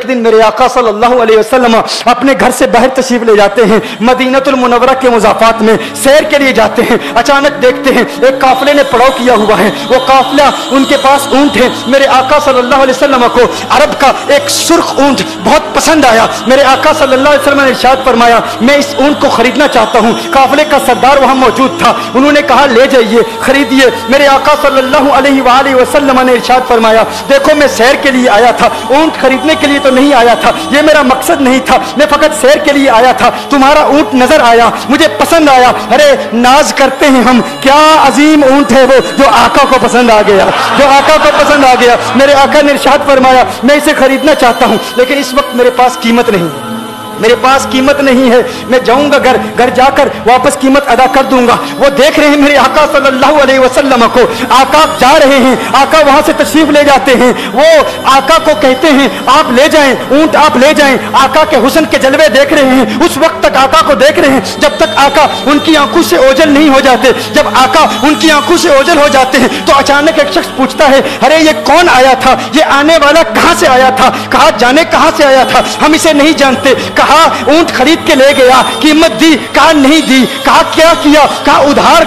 एक दिन मेरे आका सल्लल्लाहु अलैहि वसल्लम अपने घर से बाहर तशरीफ ले जाते हैं, मदीनतुल मुनव्वरा के मुज़ाफ़ात में सैर के लिए जाते हैं। अचानक देखते हैं एक काफिले ने पड़ाव किया हुआ है, वो काफिला उनके पास ऊंट है। मेरे आका सल्लल्लाहु अलैहि वसल्लम को अरब का एक सुर्ख ऊंट बहुत पसंद आया। मेरे आका सल्लल्लाहु अलैहि वसल्लम ने इरशाद फरमाया, मैं इस ऊंट को खरीदना चाहता हूँ। काफिले का सरदार वहां मौजूद था, उन्होंने कहा ले जाइए, खरीदिए। मेरे आका सल्लल्लाहु अलैहि वसल्लम ने इरशाद फरमाया, देखो मैं सैर के लिए आया था, ऊंट खरीदने के लिए तो नहीं आया था, ये मेरा मकसद नहीं था, मैं फकत सैर के लिए आया था। तुम्हारा ऊंट नजर आया, मुझे पसंद आया। अरे नाज करते हैं हम, क्या अजीम ऊंट है वो जो आका को पसंद आ गया, जो आका को पसंद आ गया। मेरे आका ने इरशाद फरमाया, मैं इसे खरीदना चाहता हूं, लेकिन इस वक्त मेरे पास कीमत नहीं है, मेरे पास कीमत नहीं है। मैं जाऊंगा घर जाकर वापस कीमत अदा कर दूंगा। वो देख रहे हैं मेरे आका सल्लल्लाहु अलैहि वसल्लम को, आका जा रहे हैं, आका वहां से तशरीफ ले जाते हैं। वो आका को कहते हैं आप ले जाएं, ऊंट आप ले जाएं। आका के हुस्न के जलवे देख रहे हैं, उस वक्त तक आका को देख रहे हैं जब तक आका उनकी आंखों से ओझल नहीं हो जाते। जब आका उनकी आंखों से ओझल हो जाते हैं तो अचानक एक शख्स पूछता है, अरे ये कौन आया था, ये आने वाला कहां से आया था? कहा जाने कहां से आया था, हम इसे नहीं जानते। कहा ऊंट खरीद के ले गया, कीमत दी, कहा नहीं दी। कहा क्या किया, कहा उधार,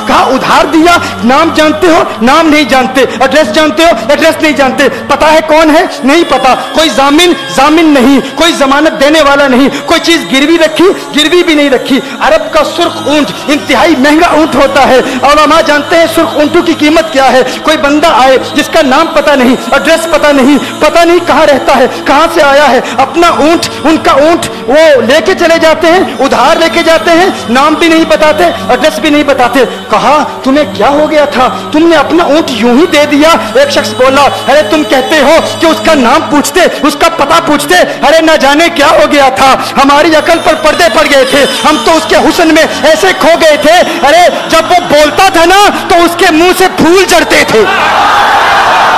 कहा उधार दिया। नाम जानते हो, नाम नहीं जानते। एड्रेस जानते हो, एड्रेस नहीं जानते। पता है कौन है, नहीं पता। कोई जामिन नहीं, कोई जमानत देने वाला नहीं, कोई चीज गिरवी रखी, गिरवी भी नहीं रखी। अरब का सुर्ख ऊंट इंतहाई महंगा ऊंट होता है। उलमा जानते हैं सुर्ख ऊंटों की कीमत क्या है। कोई बंदा आए जिसका नाम पता नहीं, एड्रेस पता नहीं कहां रहता है, कहां से आया है, अपना ऊंट, उनका ऊंट वो लेके चले जाते हैं, उधार लेके जाते हैं, नाम भी नहीं बताते, एड्रेस भी नहीं बताते। कहा तुम्हें क्या हो गया था, तुमने अपना ऊंट यूं ही दे दिया? एक शख्स बोला, अरे तुम कहते हो कि उसका नाम पूछते, उसका पता पूछते, अरे न जाने क्या हो गया था, हमारी अकल पर पर्दे पड़ गए थे, हम तो उसके हुस्न में ऐसे खो गए थे। अरे जब वो बोलता था ना तो उसके मुंह से फूल झड़ते थे,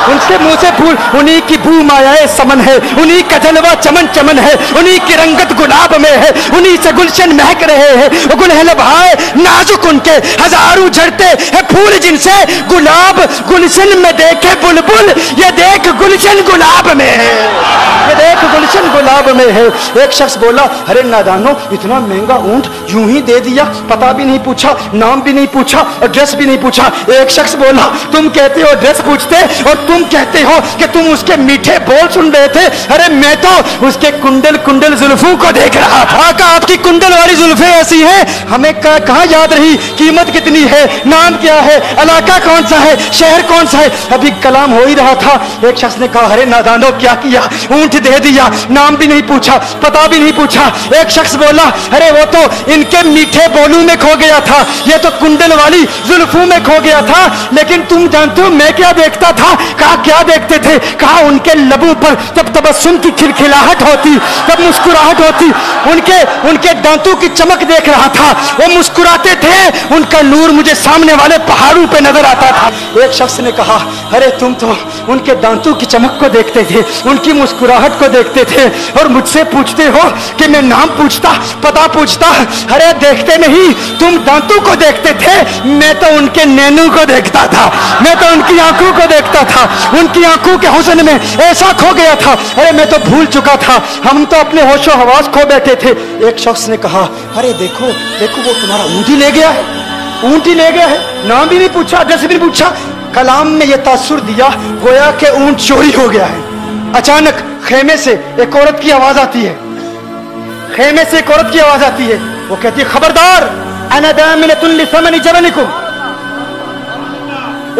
उनके मुंह से फूल। उन्हीं की बू मायाए समन है, उन्हीं का जलवा चमन चमन है, उन्हीं की रंगत गुलाब में है, उन्हीं से गुलशन महक रहे हैं। गुलहल भाई नाजुक उनके हजारों झड़ते हैं फूल, जिनसे गुलाब गुलशन में देखे बुलबुल, ये देख गुलशन गुलाब में है, ये देख गुलशन गुलाब में है। एक शख्स बोला, अरे नादानो इतना महंगा ऊंट यूं ही दे दिया, पता भी नहीं पूछा, नाम भी नहीं पूछा, एड्रेस भी नहीं पूछा। एक शख्स बोला, तुम कहते हो एड्रेस पूछते और तुम कहते हो कि तुम उसके मीठे बोल सुन रहे थे। अरे मैं तो उसके कुंडल कुंडल जुल्फों को देख रहा था। आका आपकी कुंडल वाली जुल्फे ऐसी हैं, हमें कहां याद रही, कीमत कितनी है, नाम क्या है, इलाका कौन सा है, शहर कौन सा है। अभी कलाम हो ही रहा था, एक शख्स ने कहा, अरे नादानो क्या किया, ऊंट दे दिया, नाम भी नहीं पूछा, पता भी नहीं पूछा। एक शख्स बोला, अरे वो तो इनके मीठे बोलू में खो गया था, ये तो कुंडल वाली जुल्फों में खो गया था। लेकिन तुम जानते हो मैं क्या देखता था? कहा क्या देखते थे? कहा उनके लबों पर जब तबस्सुम की खिलखिलाहट होती, जब मुस्कुराहट होती, उनके दांतों की चमक देख रहा था, वो मुस्कुराते थे, उनका नूर मुझे सामने वाले पहाड़ों पे नजर आता था। एक शख्स ने कहा, अरे तुम तो उनके दांतों की चमक को देखते थे, उनकी मुस्कुराहट को देखते थे और मुझसे पूछते हो कि मैं नाम पूछता, पता पूछता। अरे देखते नहीं, तुम दांतों को देखते थे, मैं तो उनके नैनों को देखता था, मैं तो उनकी आंखों को देखता था, उनकी आंखों के हुस्न में ऐसा खो गया था। अरे मैं तो भूल चुका था, हम तो अपने होशो हवास खो बैठे थे। एक शख्स ने कहा, अरे देखो देखो वो तुम्हारा ऊंट ही ले गया है, ऊंट ही ले गया है, नाम भी नहीं पूछा, एड्रेस भी नहीं पूछा। कलाम में यह तासुर दिया गोया के ऊंट चोरी हो गया है। अचानक खेमे से एक औरत की आवाज आती है, खेमे से एक औरत की आवाज आती है, वो कहती है, खबरदार अना दामिनतुन लिसमनि जबनिकुम।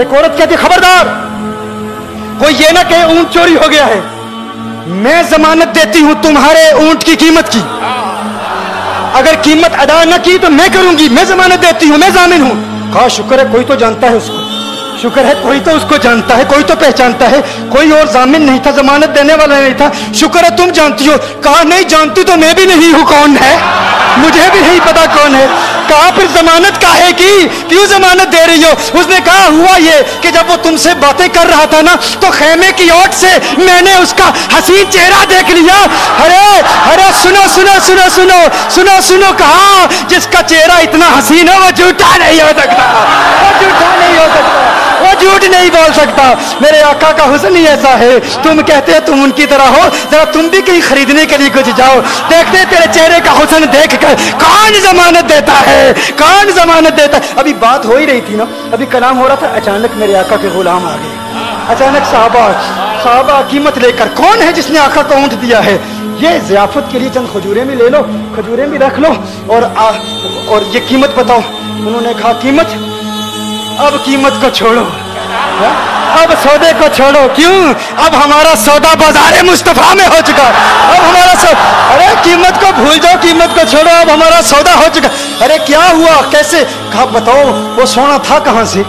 एक औरत कहती है, खबरदार कोई ये ना कहे ऊंट चोरी हो गया है, मैं जमानत देती हूं तुम्हारे ऊंट की कीमत की, अगर कीमत अदा न की तो मैं करूंगी, मैं जमानत देती हूं, मैं जामिन हूं। कहा शुक्र है कोई तो जानता है उसको, शुक्र है कोई तो उसको जानता है, कोई तो पहचानता है, कोई और जामिन नहीं था, जमानत देने वाला नहीं था, शुक्र है तुम जानती हो। कहा नहीं जानती तो मैं भी नहीं हूं, कौन है मुझे भी नहीं पता कौन है। कहा फिर जमानत काहे की, क्यों जमानत दे रही हो? उसने कहा हुआ ये कि जब वो तुमसे बातें कर रहा था ना तो खेमे की ओट से मैंने उसका हसीन चेहरा देख लिया। अरे अरे सुनो सुनो सुनो सुनो सुनो सुनो, कहा जिसका चेहरा इतना हसीन है वो झूठा नहीं हो सकता, वो झूठा नहीं हो सकता, वो झूठ नहीं बोल सकता। मेरे आका का हुस्न ही ऐसा है, तुम कहते हो तुम उनकी तरह हो, जरा तुम भी कहीं खरीदने के लिए कुछ जाओ, देखते तेरे चेहरे का हुस्न देखकर कौन जमानत देता है, कौन जमानत देता है। अभी बात हो ही रही थी ना, अभी कलाम हो रहा था, अचानक मेरे आका के गुलाम आ गए। अचानक साहबा कीमत लेकर, कौन है जिसने आका को ऊँट दिया है? ये ज़ियाफत के लिए चंद खजूरें भी ले लो, खजूरें भी रख लो, और ये कीमत बताओ। उन्होंने कहा कीमत, अब कीमत को छोड़ो, अब सौदे को छोड़ो। क्यों? अब हमारा सौदा बाजारे मुस्तफा में हो चुका, अब हमारा सौदा, अरे कीमत को भूल जाओ, कीमत को छोड़ो, अब हमारा सौदा हो चुका। अरे क्या हुआ, कैसे? कहा बताओ वो सोना था कहां से,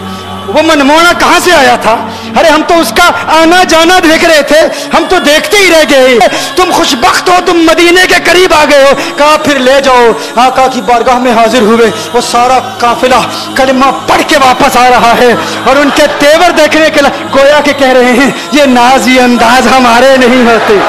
वो मनमोहना कहां से आया था? अरे हम तो उसका आना जाना देख रहे थे, हम तो देखते ही रह गए। तुम खुशबख्त हो, तुम मदीने के करीब आ गए हो। कहा फिर ले जाओ। आका की बारगाह में हाजिर हुए, वो सारा काफिला कलिमा पढ़ के वापस आ रहा है और उनके तेवर देखने के लिए गोया के कह रहे हैं ये नाज़ी अंदाज हमारे नहीं होते।